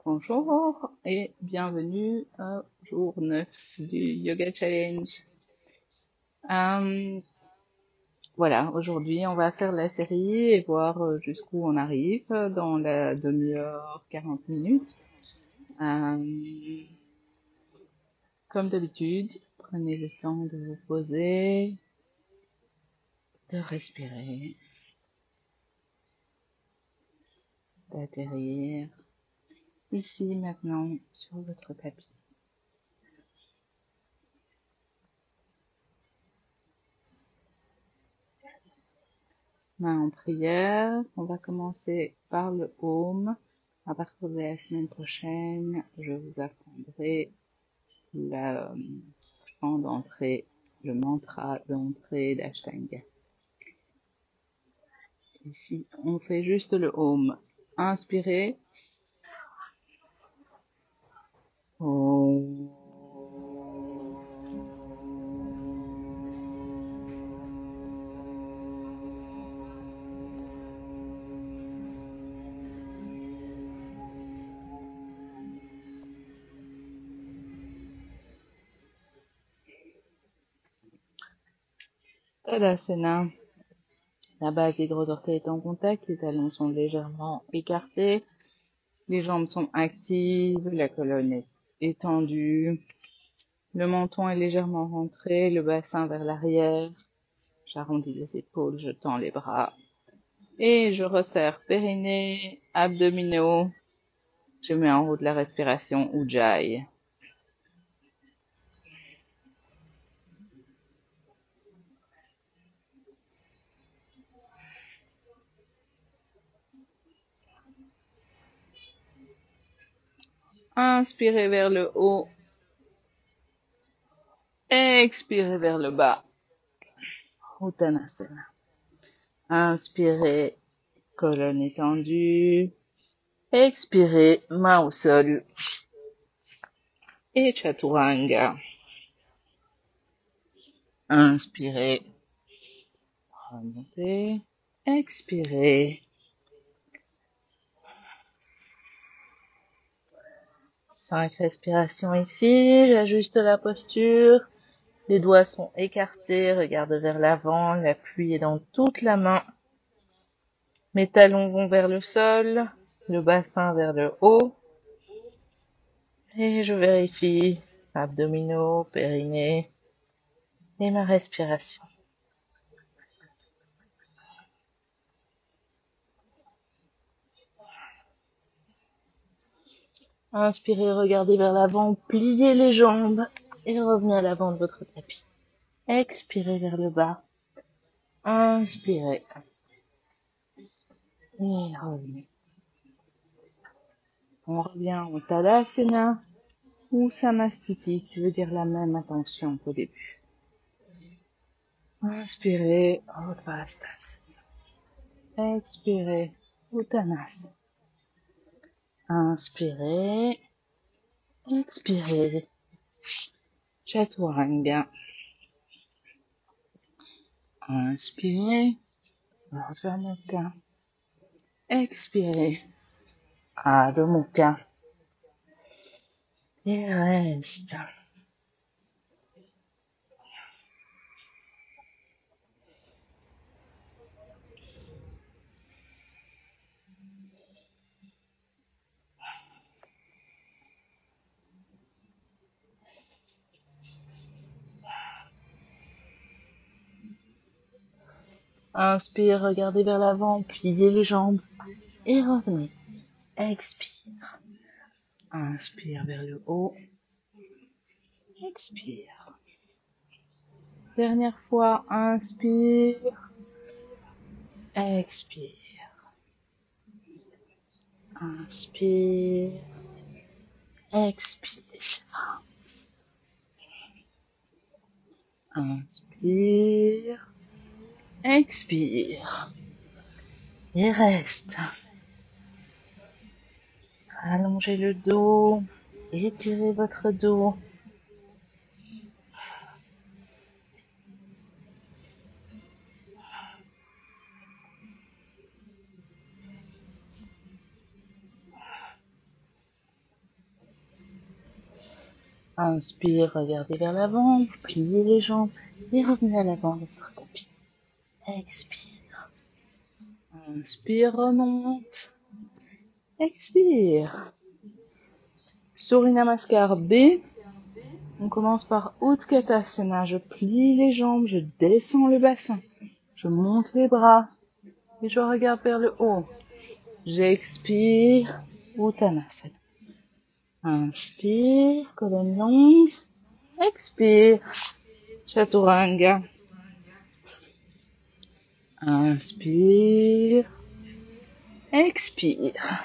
Bonjour et bienvenue au jour 9 du Yoga Challenge. Euh, voilà, aujourd'hui on va faire la série et voir jusqu'où on arrive dans la demi-heure, 40 minutes. Euh, Comme d'habitude, prenez le temps de vous poser, de respirer, d'atterrir ici maintenant sur votre tapis. Main en prière, on va commencer par le Om. À partir de la semaine prochaine, je vous apprendrai le chant d'entrée, le mantra d'entrée d'Ashtanga. Ici, on fait juste le Om. Inspirez. Om. Tadasana. La base des gros orteils est en contact, les talons sont légèrement écartés, les jambes sont actives, la colonne est étendue, le menton est légèrement rentré, le bassin vers l'arrière, j'arrondis les épaules, je tends les bras et je resserre périnée, abdominaux, je mets en route la respiration Ujjayi. Inspirez vers le haut, expirez vers le bas, Uttanasana. Inspirez, colonne étendue, expirez, main au sol et Chaturanga. Inspirez, remontez, expirez. 5 respirations ici, j'ajuste la posture, les doigts sont écartés, regarde vers l'avant, l'appui est dans toute la main. Mes talons vont vers le sol, le bassin vers le haut. Et je vérifie abdominaux, périnée et ma respiration. Inspirez, regardez vers l'avant, pliez les jambes et revenez à l'avant de votre tapis. Expirez vers le bas. Inspirez. Et revenez. On revient au Tadasana ou Samastiti, qui veut dire la même intention qu'au début. Inspirez, Uttanasana. Expirez, Uttanasana. Inspirez, expirez, Chaturanga. Inspirez, Urdhva Mukha. Expirez, Adho Mukha. Et reste. Inspire, regardez vers l'avant, pliez les jambes et revenez. Expire. Inspire vers le haut. Expire. Dernière fois, inspire. Expire. Inspire. Expire. Inspire. Expire. Et reste. Allongez le dos. Étirez votre dos. Inspire, regardez vers l'avant, pliez les jambes et revenez à l'avant de votre tapis. Expire. Inspire, remonte. Expire. Surya Namaskar B. On commence par Utkatasana. Je plie les jambes, je descends le bassin. Je monte les bras et je regarde vers le haut. J'expire. Uttanasana. Inspire, colonne longue. Expire. Chaturanga. Inspire. Expire.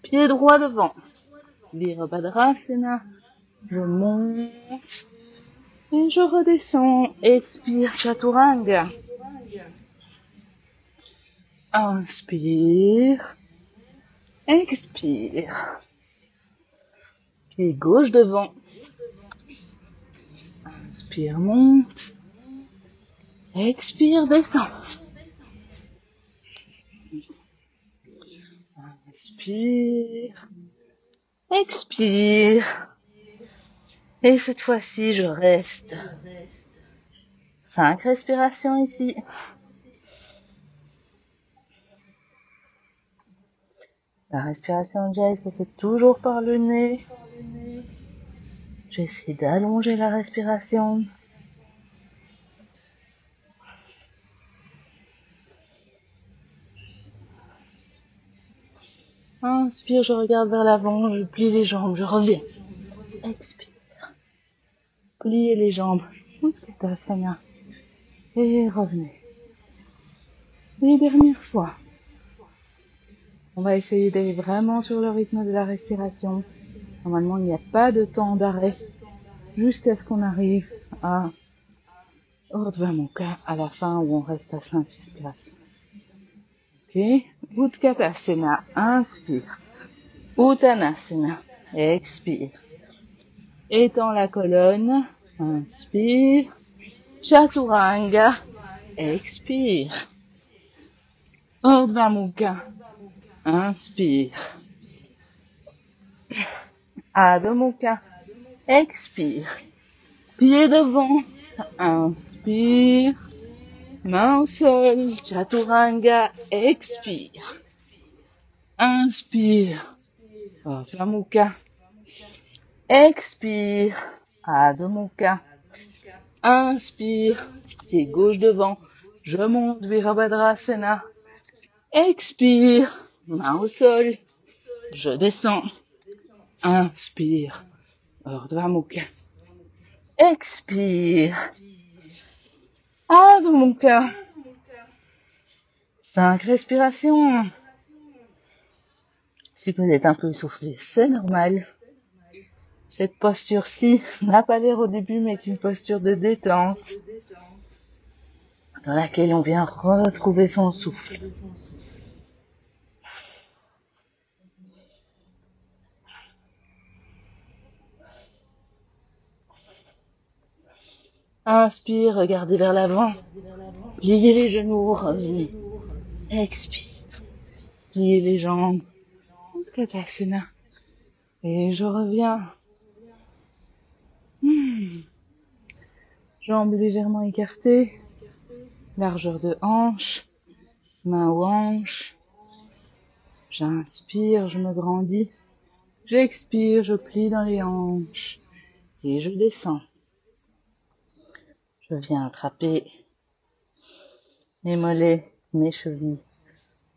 Pied droit devant. Virabhadrasana. Je monte et je redescends. Expire, Chaturanga. Inspire. Expire. Pied gauche devant. Inspire, monte. Expire, descend. Inspire. Expire. Et cette fois-ci, je reste. 5 respirations ici. La respiration Jai se fait toujours par le nez. J'essaie d'allonger la respiration. Inspire, je regarde vers l'avant, je plie les jambes, je reviens. Expire. Pliez les jambes. Utkatasana. Et revenez. Et dernière fois. On va essayer d'aller vraiment sur le rythme de la respiration. Normalement, il n'y a pas de temps d'arrêt jusqu'à ce qu'on arrive à Urdhva Mukha à la fin où on reste à 5 respirations. Ok? Utkatasana. Inspire. Uttanasana. Expire. Étends la colonne. Inspire. Chaturanga. Expire. Urdhva Mukha. Inspire. Adho Mukha. Expire. Pied devant. Inspire. Main au sol. Chaturanga. Expire. Inspire. Urdhva Mukha. Expire. Adho Mukha. Inspire. Pied gauche devant. Je monte. Virabhadrasana. Expire. Main au sol. Je descends. Inspire. Urdhva Mukha. Expire. Adho Mukha. 5 respirations. Si vous êtes un peu essoufflé, c'est normal. Cette posture-ci n'a pas l'air au début, mais est une posture de détente dans laquelle on vient retrouver son souffle. Inspire, regardez vers l'avant. Pliez les genoux, revenez. Expire. Pliez les jambes. Utkatasana. Et je reviens. Jambes légèrement écartées. Largeur de hanche. Main aux hanches. J'inspire, je me grandis. J'expire, je plie dans les hanches. Et je descends. Je viens attraper mes mollets, mes chevilles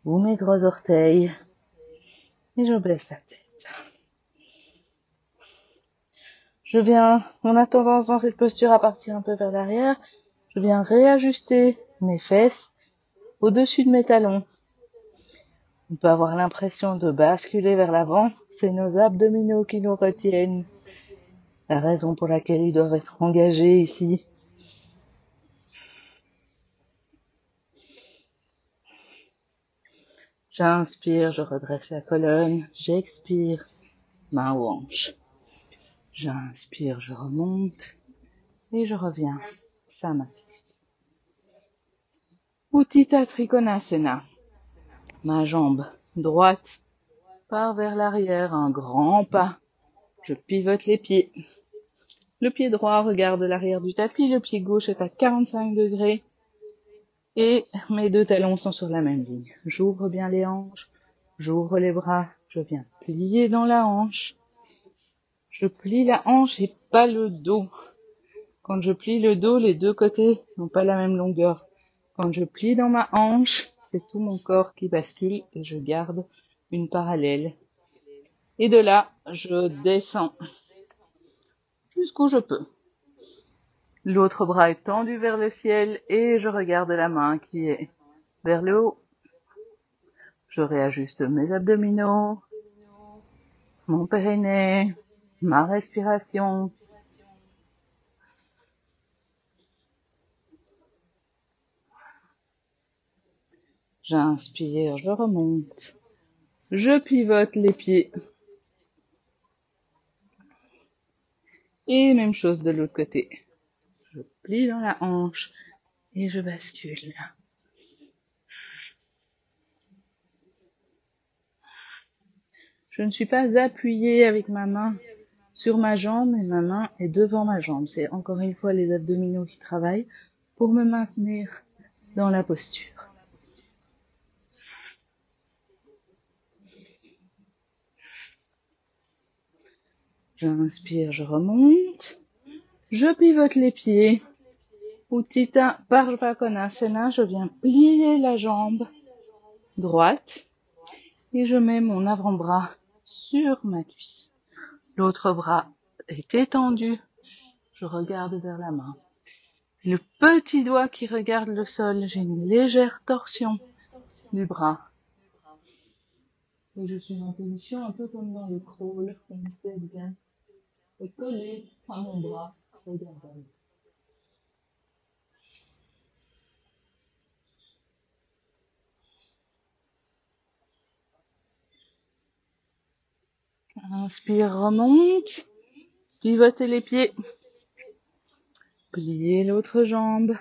ou mes gros orteils. Et je baisse la tête. On a tendance dans cette posture à partir un peu vers l'arrière. Je viens réajuster mes fesses au-dessus de mes talons. On peut avoir l'impression de basculer vers l'avant. C'est nos abdominaux qui nous retiennent. La raison pour laquelle ils doivent être engagés ici. J'inspire, je redresse la colonne. J'expire, main aux hanches. J'inspire, je remonte. Et je reviens. Samastiti. Utthita Trikonasana. Ma jambe droite part vers l'arrière, un grand pas. Je pivote les pieds. Le pied droit regarde l'arrière du tapis, le pied gauche est à 45 degrés et mes deux talons sont sur la même ligne. J'ouvre bien les hanches, j'ouvre les bras, je viens plier dans la hanche. Je plie la hanche et pas le dos. Quand je plie le dos, les deux côtés n'ont pas la même longueur. Quand je plie dans ma hanche, c'est tout mon corps qui bascule et je garde une parallèle. Et de là, je descends jusqu'où je peux. L'autre bras est tendu vers le ciel et je regarde la main qui est vers le haut. Je réajuste mes abdominaux, mon périnée, ma respiration. J'inspire, je remonte. Je pivote les pieds. Et même chose de l'autre côté. Je plie dans la hanche et je bascule. Je ne suis pas appuyée avec ma main sur ma jambe, mais ma main est devant ma jambe. C'est encore une fois les abdominaux qui travaillent pour me maintenir dans la posture. J'inspire, je remonte. Je pivote les pieds. Utthita Parvakonasana, je viens plier la jambe droite et je mets mon avant-bras sur ma cuisse. L'autre bras est étendu. Je regarde vers la main. C'est le petit doigt qui regarde le sol. J'ai une légère torsion du bras. Et je suis en position un peu comme dans le crawl, comme c'est bien. Et collé à mon bras. Regardez. Inspire, remonte. Pivotez les pieds. Pliez l'autre jambe.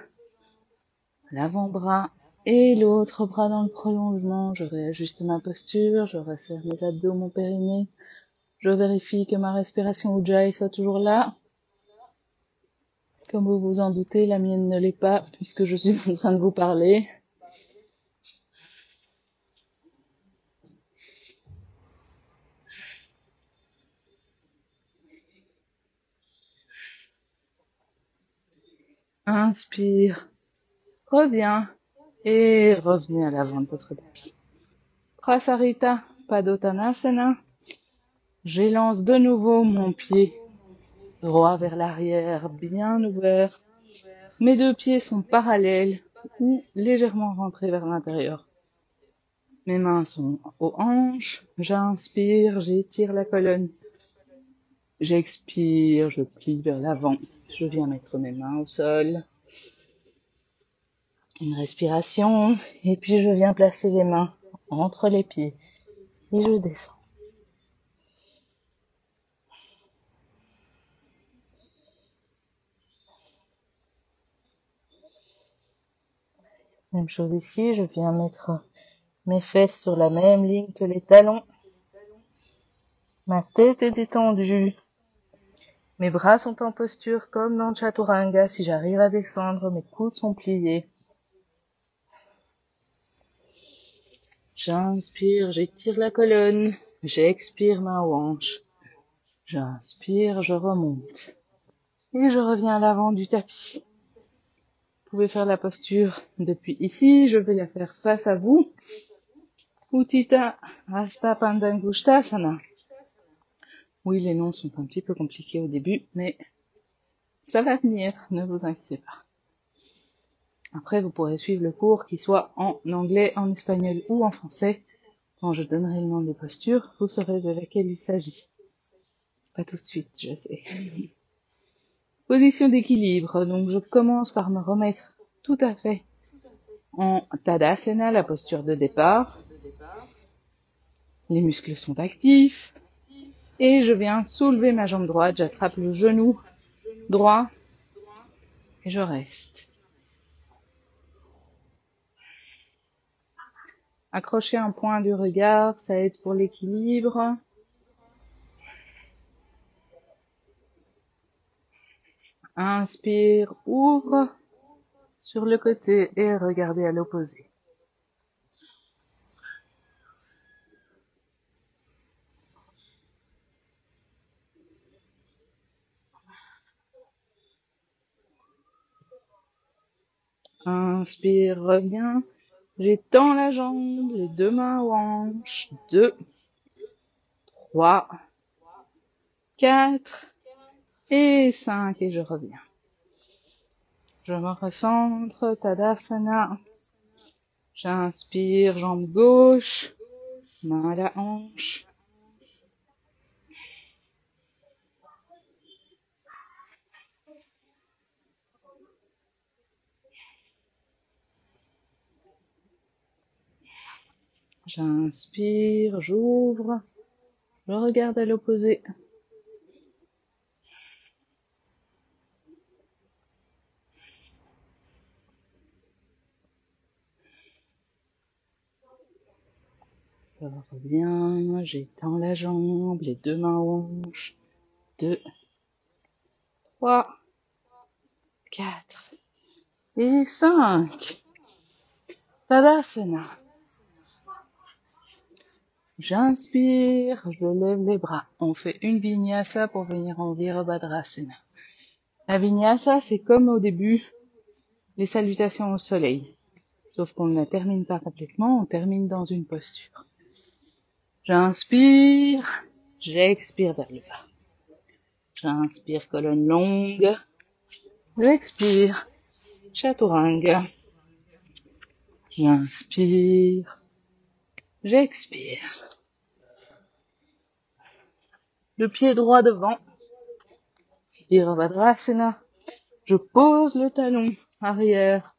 L'avant-bras et l'autre bras dans le prolongement. Je réajuste ma posture. Je resserre les abdos, mon périnée. Je vérifie que ma respiration Ujjayi soit toujours là. Comme vous vous en doutez, la mienne ne l'est pas puisque je suis en train de vous parler. Inspire, reviens et revenez à l'avant de votre tapis. Prasarita Padottanasana. J'élance de nouveau mon pied droit vers l'arrière, bien ouvert. Mes deux pieds sont parallèles ou légèrement rentrés vers l'intérieur. Mes mains sont aux hanches. J'inspire, j'étire la colonne. J'expire, je plie vers l'avant. Je viens mettre mes mains au sol. Une respiration. Et puis je viens placer les mains entre les pieds. Et je descends. Même chose ici, je viens mettre mes fesses sur la même ligne que les talons. Ma tête est détendue. Mes bras sont en posture comme dans le Chaturanga. Si j'arrive à descendre, mes coudes sont pliés. J'inspire, j'étire la colonne. J'expire, main aux hanches. J'inspire, je remonte. Et je reviens à l'avant du tapis. Vous pouvez faire la posture depuis ici. Je vais la faire face à vous. Utthita Hasta Pandangusthasana. Oui, les noms sont un petit peu compliqués au début, mais ça va venir, ne vous inquiétez pas. Après, vous pourrez suivre le cours qui soit en anglais, en espagnol ou en français. Quand je donnerai le nom des postures, vous saurez de laquelle il s'agit. Pas tout de suite, je sais. Position d'équilibre. Donc, je commence par me remettre tout à fait en Tadasana, la posture de départ. Les muscles sont actifs. Et je viens soulever ma jambe droite. J'attrape le genou droit. Et je reste. Accrocher un point du regard, ça aide pour l'équilibre. Inspire, ouvre sur le côté et regardez à l'opposé. Inspire, reviens. J'étends la jambe, les deux mains aux hanches. 2, 3, 4 et 5 et je reviens. Je me recentre, Tadasana. J'inspire, jambe gauche, main à la hanche. J'inspire, j'ouvre, je regarde à l'opposé. Je reviens, j'étends la jambe, les deux mains aux hanches. 2, 3, 4 et 5. Tadasana. J'inspire, je lève les bras. On fait une vinyasa pour venir en Virabhadrasana. La vinyasa, c'est comme au début, les salutations au soleil. Sauf qu'on ne la termine pas complètement, on termine dans une posture. J'inspire, j'expire vers le bas. J'inspire, colonne longue. J'expire, chaturanga. J'inspire, j'expire. Le pied droit devant. Virabhadrasana. Je pose le talon arrière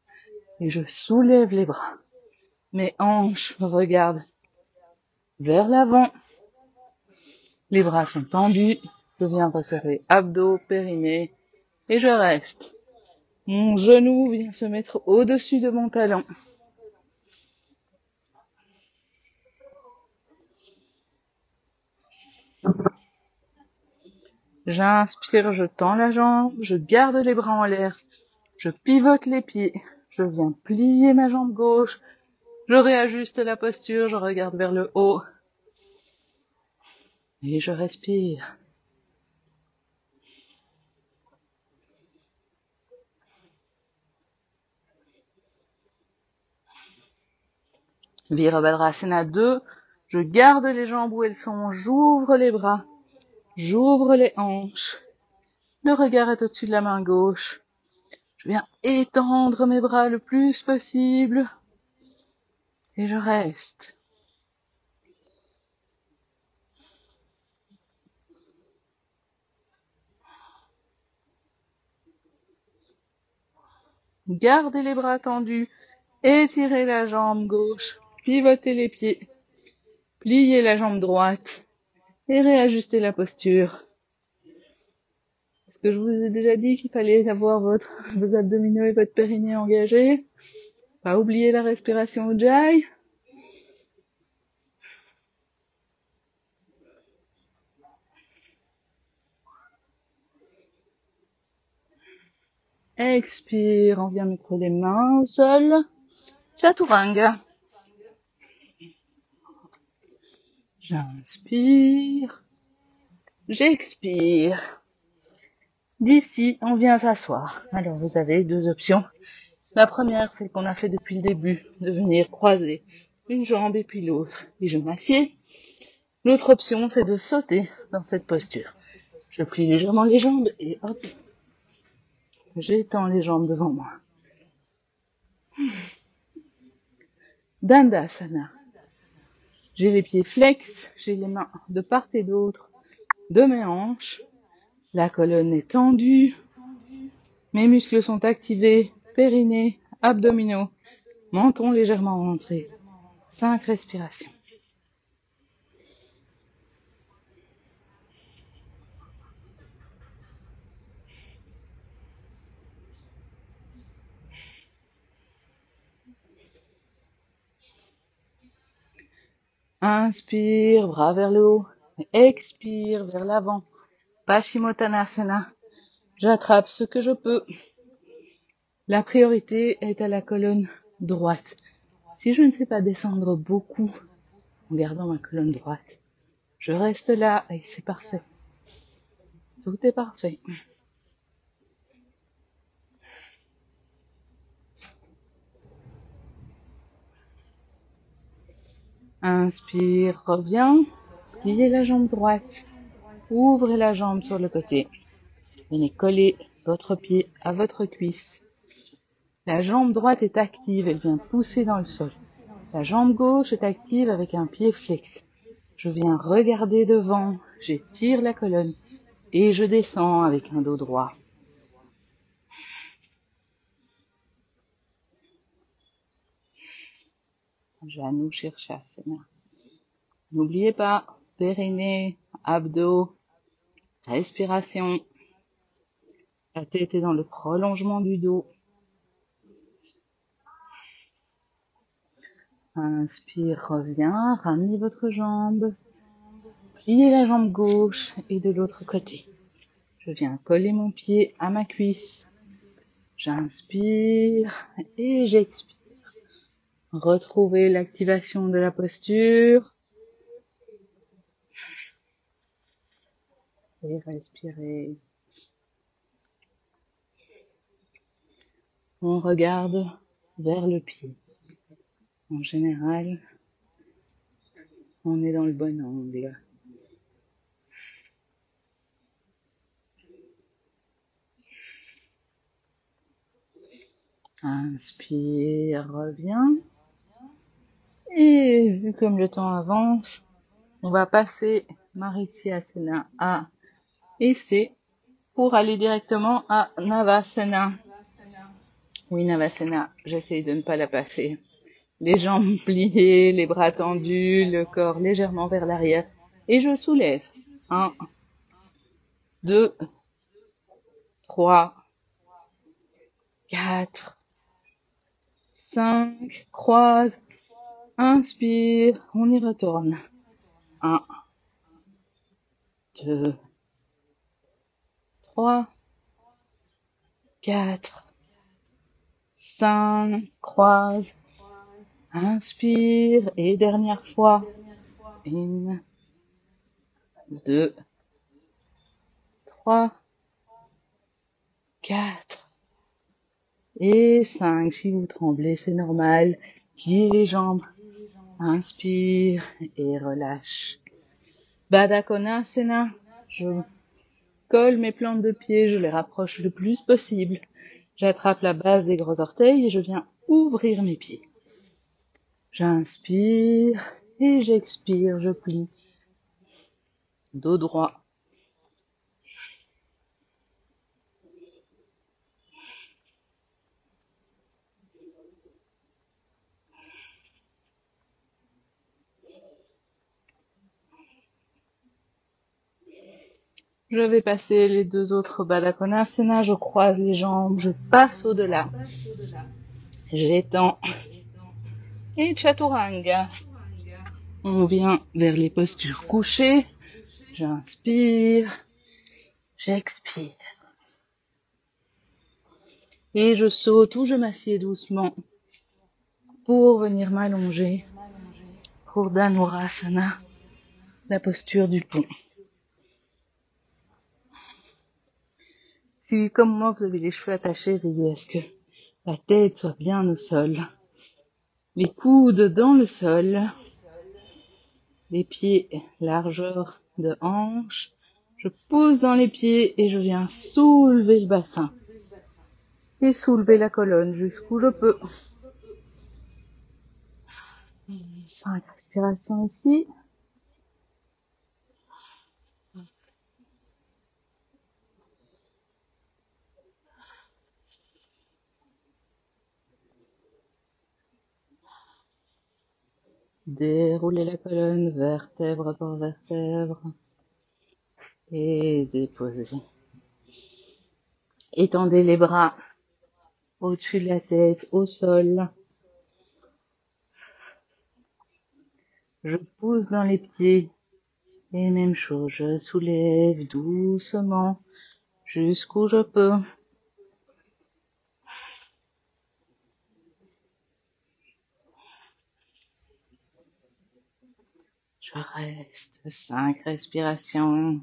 et je soulève les bras. Mes hanches regardent vers l'avant. Les bras sont tendus. Je viens resserrer abdos, périnée et je reste. Mon genou vient se mettre au-dessus de mon talon. J'inspire, je tends la jambe, je garde les bras en l'air, je pivote les pieds, je viens plier ma jambe gauche, je réajuste la posture, je regarde vers le haut et je respire. Virabhadrasana 2, je garde les jambes où elles sont, j'ouvre les bras, j'ouvre les hanches, le regard est au-dessus de la main gauche, je viens étendre mes bras le plus possible et je reste. Gardez les bras tendus, étirez la jambe gauche, pivotez les pieds, pliez la jambe droite et réajustez la posture. Est-ce que je vous ai déjà dit qu'il fallait avoir vos abdominaux et votre périnée engagés? Pas oublier la respiration Ujjayi. Expire, on vient mettre les mains au sol. Chaturanga. J'inspire. J'expire. D'ici, on vient s'asseoir. Alors, vous avez deux options. La première, celle qu'on a fait depuis le début, de venir croiser une jambe et puis l'autre. Et je m'assieds. L'autre option, c'est de sauter dans cette posture. Je plie légèrement les jambes et hop, j'étends les jambes devant moi. Dandasana. J'ai les pieds flex, j'ai les mains de part et d'autre de mes hanches. La colonne est tendue. Mes muscles sont activés. Périnée, abdominaux, menton légèrement rentré. 5 respirations. Inspire, bras vers le haut. Expire vers l'avant. Paschimottanasana. J'attrape ce que je peux. La priorité est à la colonne droite. Si je ne sais pas descendre beaucoup en gardant ma colonne droite, je reste là et c'est parfait. Tout est parfait. Inspire, reviens. Pliez la jambe droite. Ouvrez la jambe sur le côté. Venez coller votre pied à votre cuisse. La jambe droite est active, elle vient pousser dans le sol. La jambe gauche est active avec un pied flex. Je viens regarder devant, j'étire la colonne et je descends avec un dos droit. Janu Shirshasana. N'oubliez pas, périnée, abdos, respiration. La tête est dans le prolongement du dos. Inspire, reviens, ramenez votre jambe. Pliez la jambe gauche et de l'autre côté. Je viens coller mon pied à ma cuisse. J'inspire et j'expire. Retrouvez l'activation de la posture. Et respirez. On regarde vers le pied. En général, on est dans le bon angle. Inspire, reviens. Et vu comme le temps avance, on va passer Marityasana A et C pour aller directement à Navasana. Oui, Navasana, j'essaye de ne pas la passer. Les jambes pliées, les bras tendus, le corps légèrement vers l'arrière. Et je soulève. 1, 2, 3, 4, 5, croise, inspire, on y retourne. 1, 2, 3, 4, 5, croise, inspire, et dernière fois. 1, 2, 3, 4 et 5. Si vous tremblez, c'est normal. Pliez les jambes. Inspire et relâche. Baddha Konasana. Je colle mes plantes de pied, je les rapproche le plus possible. J'attrape la base des gros orteils et je viens ouvrir mes pieds. J'inspire et j'expire, je plie. Dos droit. Je vais passer les deux autres Baddha Konasana, je croise les jambes, je passe au-delà. J'étends. Et Chaturanga. On vient vers les postures couchées. J'inspire. J'expire. Et je saute ou je m'assieds doucement pour venir m'allonger pour Dhanurasana, la posture du pont. Si, comme moi, vous avez les cheveux attachés, veillez à ce que la tête soit bien au sol. Les coudes dans le sol. Les pieds largeur de hanche. Je pousse dans les pieds et je viens soulever le bassin. Et soulever la colonne jusqu'où je peux. 5 respirations ici. Déroulez la colonne vertèbre par vertèbre. Et déposez. Étendez les bras au-dessus de la tête, au sol. Je pousse dans les pieds. Et même chose, je soulève doucement jusqu'où je peux. Je reste 5 respirations.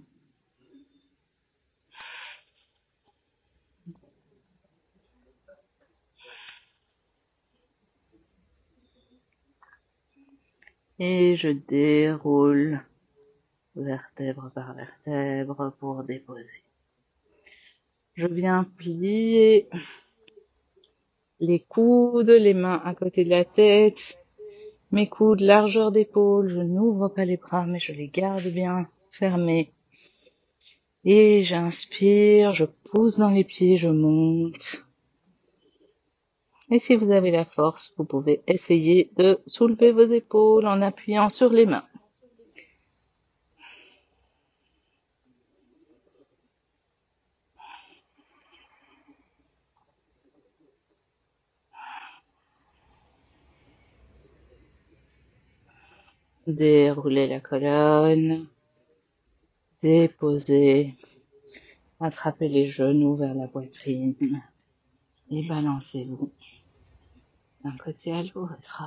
Et je déroule vertèbre par vertèbre pour déposer. Je viens plier les coudes, les mains à côté de la tête, mes coudes largeur d'épaule, je n'ouvre pas les bras mais je les garde bien fermés. Et j'inspire, je pousse dans les pieds, je monte. Et si vous avez la force, vous pouvez essayer de soulever vos épaules en appuyant sur les mains. Déroulez la colonne, déposez, attrapez les genoux vers la poitrine et balancez-vous d'un côté à l'autre.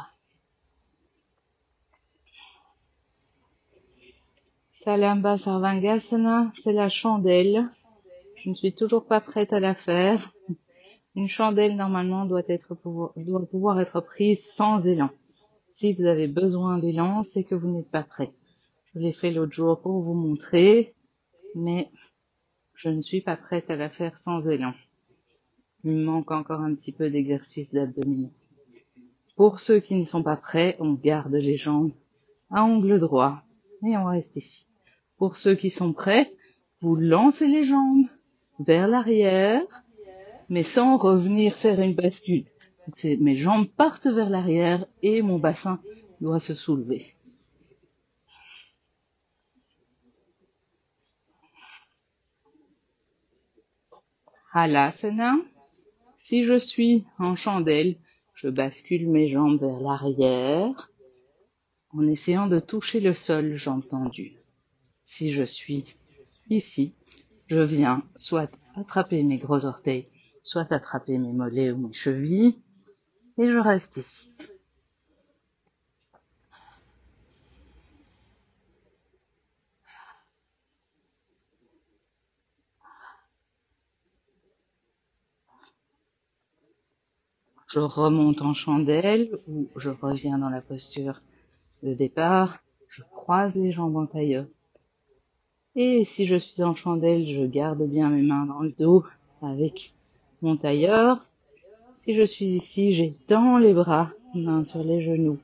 Salamba Sarvangasana, c'est la chandelle. Je ne suis toujours pas prête à la faire. Une chandelle, normalement, doit pouvoir être prise sans élan. Si vous avez besoin d'élan, c'est que vous n'êtes pas prêt. Je l'ai fait l'autre jour pour vous montrer, mais je ne suis pas prête à la faire sans élan. Il me manque encore un petit peu d'exercice d'abdominaux. Pour ceux qui ne sont pas prêts, on garde les jambes à angle droit et on reste ici. Pour ceux qui sont prêts, vous lancez les jambes vers l'arrière, mais sans revenir faire une bascule. Donc mes jambes partent vers l'arrière et mon bassin doit se soulever. Halasana. Si je suis en chandelle, je bascule mes jambes vers l'arrière en essayant de toucher le sol, jambes tendues. Si je suis ici, je viens soit attraper mes gros orteils, soit attraper mes mollets ou mes chevilles, et je reste ici. Je remonte en chandelle ou je reviens dans la posture de départ, je croise les jambes en tailleur. Et si je suis en chandelle, je garde bien mes mains dans le dos avec mon tailleur. Si je suis ici, j'étends les bras, mains sur les genoux,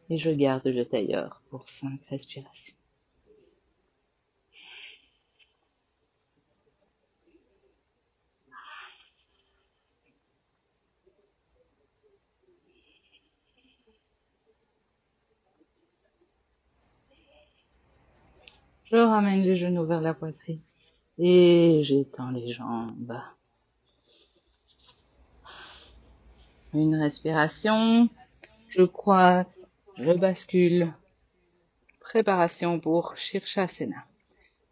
et je garde le tailleur pour 5 respirations. Je ramène les genoux vers la poitrine et j'étends les jambes. Une respiration, je croise, je bascule. Préparation pour Shirshasana.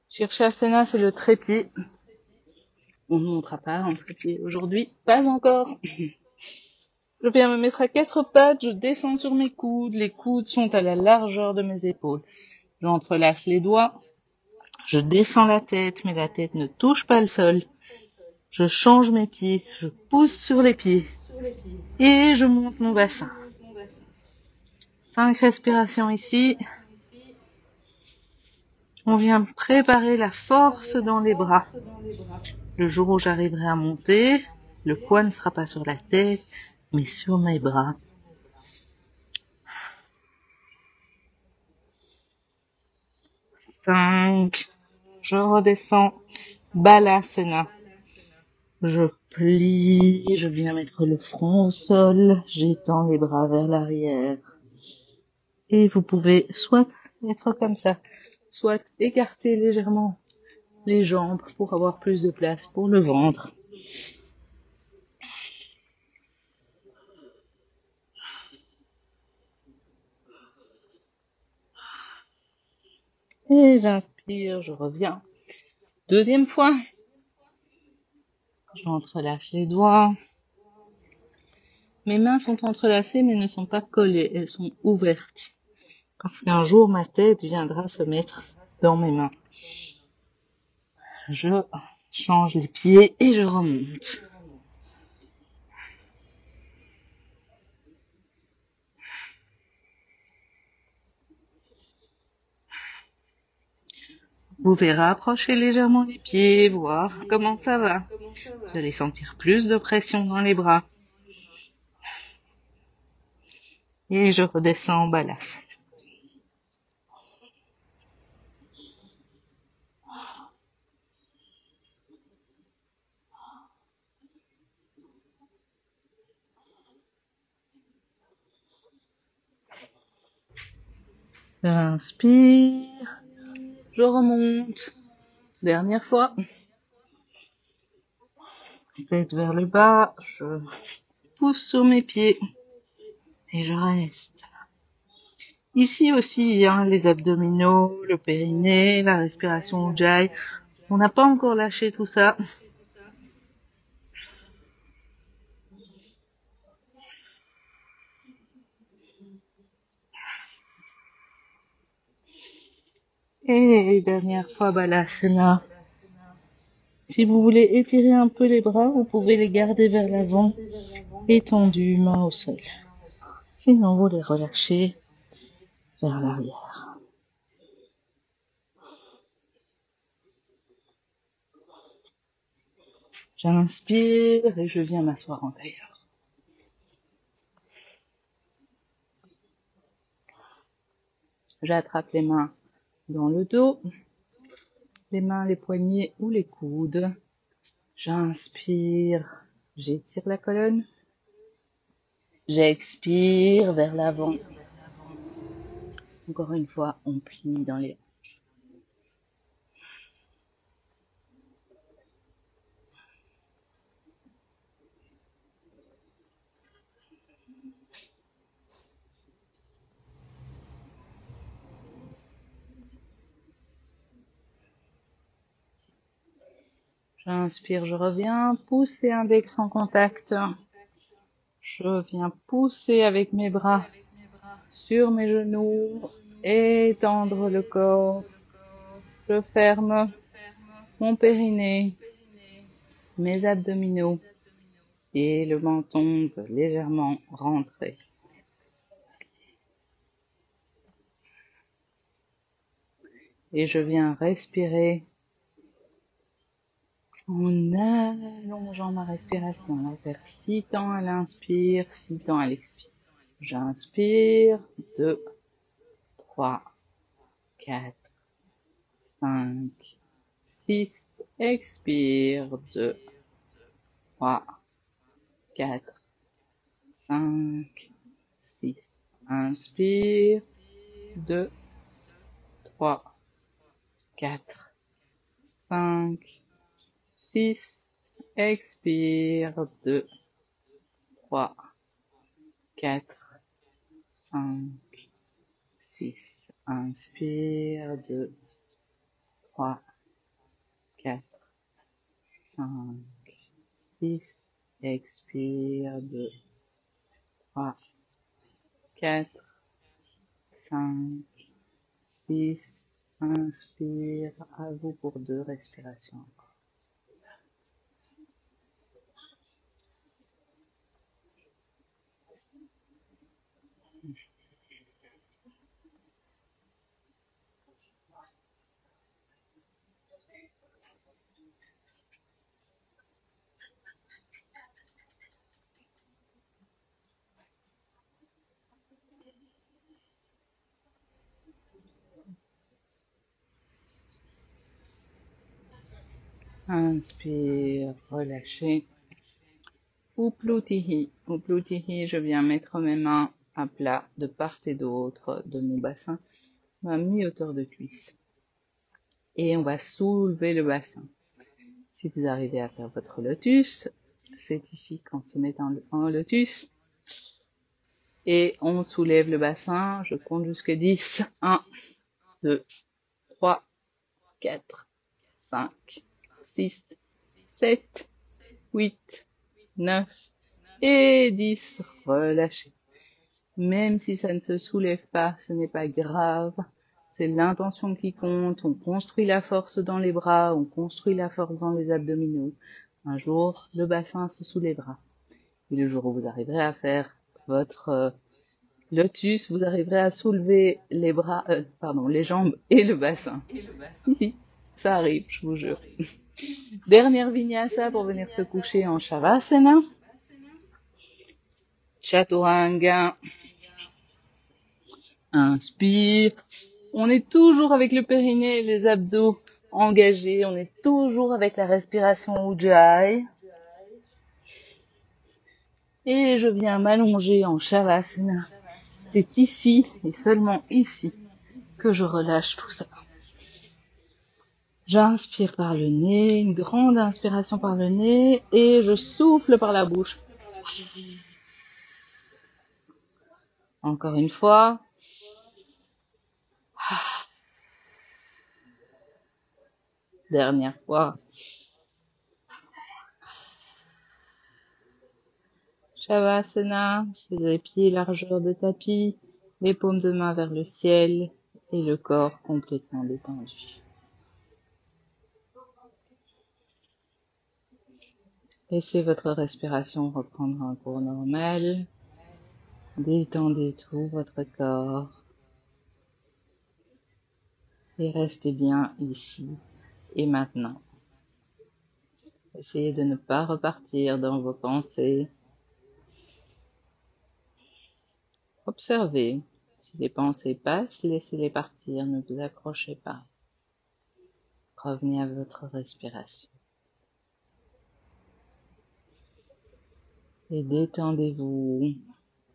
Shirshasana, c'est le trépied. On ne montrera pas en trépied aujourd'hui, pas encore. Je viens me mettre à 4 pattes, je descends sur mes coudes, les coudes sont à la largeur de mes épaules. J'entrelace les doigts, je descends la tête, mais la tête ne touche pas le sol. Je change mes pieds, je pousse sur les pieds et je monte mon bassin. 5 respirations ici. On vient préparer la force dans les bras. Le jour où j'arriverai à monter, le poids ne sera pas sur la tête, mais sur mes bras. 5. Je redescends. Balasana. Je plie, je viens mettre le front au sol, j'étends les bras vers l'arrière. Et vous pouvez soit être comme ça, soit écarter légèrement les jambes pour avoir plus de place pour le ventre. Et j'inspire, je reviens. Deuxième fois. J'entrelâche les doigts. Mes mains sont entrelacées mais ne sont pas collées, elles sont ouvertes. Parce qu'un jour ma tête viendra se mettre dans mes mains. Je change les pieds et je remonte. Vous pouvez rapprocher légèrement les pieds, voir comment ça va. Vous allez sentir plus de pression dans les bras. Et je redescends en balasane. J'inspire. Je remonte. Dernière fois. Tête vers le bas. Je pousse sur mes pieds. Et je reste. Ici aussi, les abdominaux, le périnée, la respiration ujjayi. On n'a pas encore lâché tout ça. Et dernière fois, balasana. Si vous voulez étirer un peu les bras, vous pouvez les garder vers l'avant, étendus, mains au sol. Sinon, vous les relâchez vers l'arrière. J'inspire et je viens m'asseoir en tailleur. J'attrape les mains dans le dos, les mains, les poignets ou les coudes. J'inspire, j'étire la colonne. J'expire vers l'avant. Encore une fois, on plie dans les hanches. J'inspire, je reviens, pousser index en contact. Je viens pousser avec mes bras sur mes genoux, étendre le corps. Je ferme mon périnée, mes abdominaux et le menton peut légèrement rentrer. Et je viens respirer en allongeant ma respiration. On va faire 6 temps à l'inspire, 6 temps à l'expire. J'inspire, 2, 3, 4, 5, 6. Expire, 2, 3, 4, 5, 6. Inspire, 2, 3, 4, 5, 6. Expire, 2, 3, 4, 5, 6. Inspire, 2, 3, 4, 5, 6. Expire, 2, 3, 4, 5, 6. Inspire, à vous pour 2 respirations. Inspire, relâchez. Uplutihi. Uplutihi, je viens mettre mes mains à plat de part et d'autre de mon bassin, à mi-hauteur de cuisse. Et on va soulever le bassin. Si vous arrivez à faire votre lotus, c'est ici qu'on se met en lotus. Et on soulève le bassin, je compte jusqu'à 10. 1, 2, 3, 4, 5, 6, 7, 8, 9 et 10. Relâchez. Même si ça ne se soulève pas, ce n'est pas grave. C'est l'intention qui compte. On construit la force dans les bras, on construit la force dans les abdominaux. Un jour, le bassin se soulèvera. Et le jour où vous arriverez à faire votre lotus, vous arriverez à soulever les bras, les jambes et le bassin. Si, ça arrive, je vous jure. Dernière vinyasa pour venir se coucher en Shavasana. Chaturanga. Inspire. On est toujours avec le périnée et les abdos engagés. On est toujours avec la respiration Ujjayi. Et je viens m'allonger en Shavasana. C'est ici et seulement ici que je relâche tout ça. J'inspire par le nez, une grande inspiration par le nez et je souffle par la bouche. Encore une fois. Dernière fois. Shavasana, c'est les pieds largeur de tapis, les paumes de main vers le ciel et le corps complètement détendu. Laissez votre respiration reprendre un cours normal. Détendez tout votre corps. Et restez bien ici et maintenant. Essayez de ne pas repartir dans vos pensées. Observez. Si les pensées passent, laissez-les partir, ne vous accrochez pas. Revenez à votre respiration. Et détendez-vous.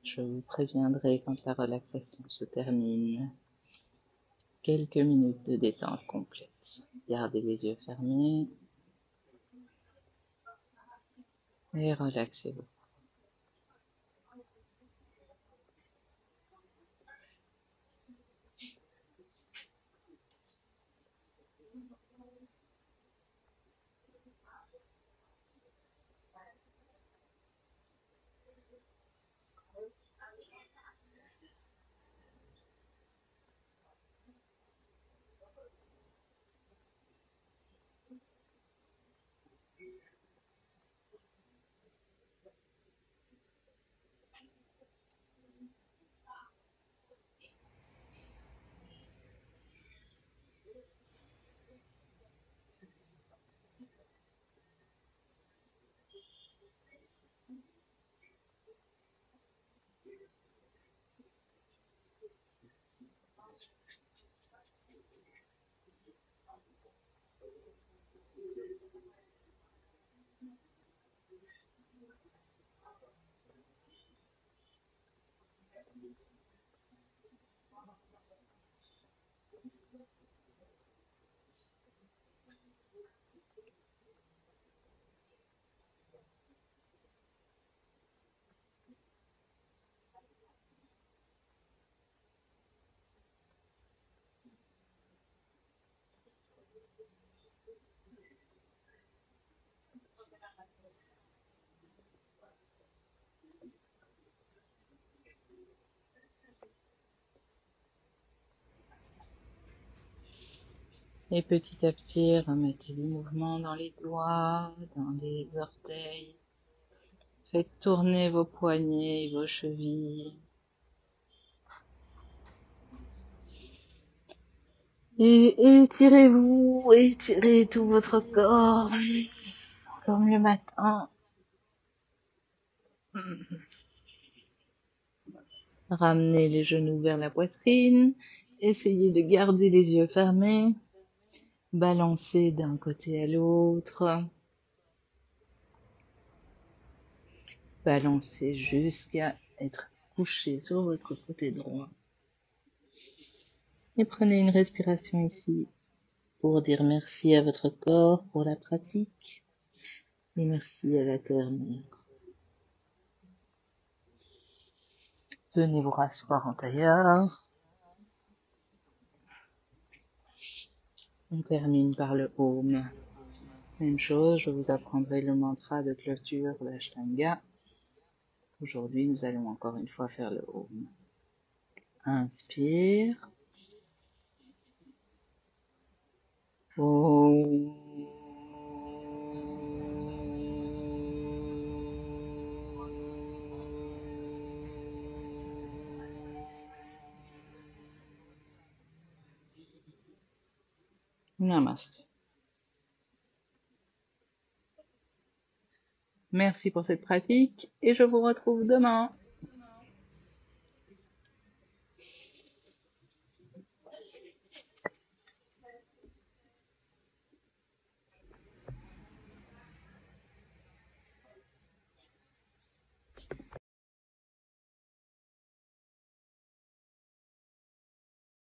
Je vous préviendrai quand la relaxation se termine. Quelques minutes de détente complète. Gardez les yeux fermés. Et relaxez-vous. Et petit à petit, remettez du mouvement dans les doigts, dans les orteils. Faites tourner vos poignets, vos chevilles. Et étirez-vous, étirez tout votre corps, comme le matin. Ramenez les genoux vers la poitrine. Essayez de garder les yeux fermés. Balancez d'un côté à l'autre. Balancez jusqu'à être couché sur votre côté droit. Et prenez une respiration ici pour dire merci à votre corps pour la pratique et merci à la terre-mère. Venez vous rasseoir en tailleur. On termine par le home. Même chose, je vous apprendrai le mantra de clôture de l'Ashtanga. Aujourd'hui, nous allons encore une fois faire le Om. Inspire. Om. Namaste. Merci pour cette pratique et je vous retrouve demain.